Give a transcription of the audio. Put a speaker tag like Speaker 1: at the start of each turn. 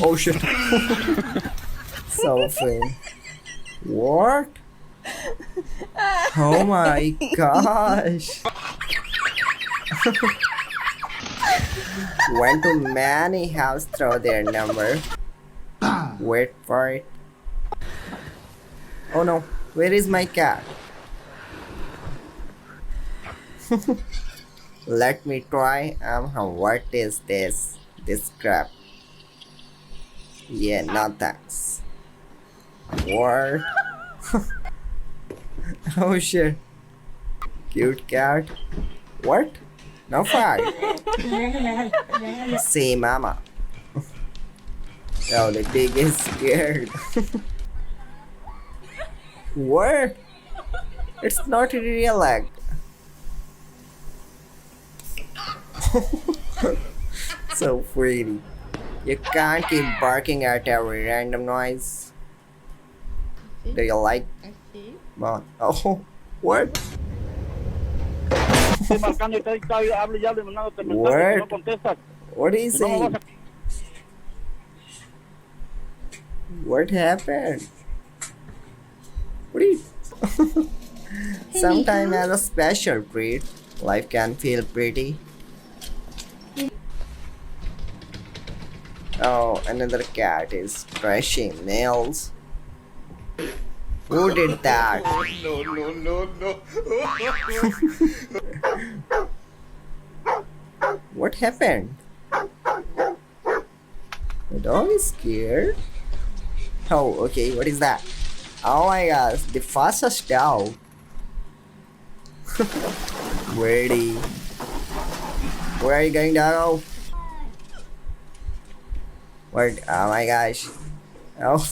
Speaker 1: Oh shit. So funny. What? Oh my gosh. Went to many house throw their number. Wait for it. Oh no, where is my cat? Let me try. What is this? This crap. Yeah, no thanks. What? Oh shit. Cute cat. What? No fight. See, mama. Oh, the pig is scared. What? It's not a real egg. So pretty. You can't keep barking at every random noise. Do you like Bon? Oh, what?
Speaker 2: Estoy marcando y estoy hable y hable, mandándote mensajes y
Speaker 1: What?
Speaker 2: no contestas.
Speaker 1: What is
Speaker 2: Y no me vas
Speaker 1: it? What happened? What is? Sometimes as a special treat, life can feel pretty. Oh, another cat is brushing nails. Who did that? What happened? The dog is scared. Oh, okay, what is that? Oh my gosh, the fastest dog. Ready. Where are you going, doggo? What? Oh my gosh. Oh,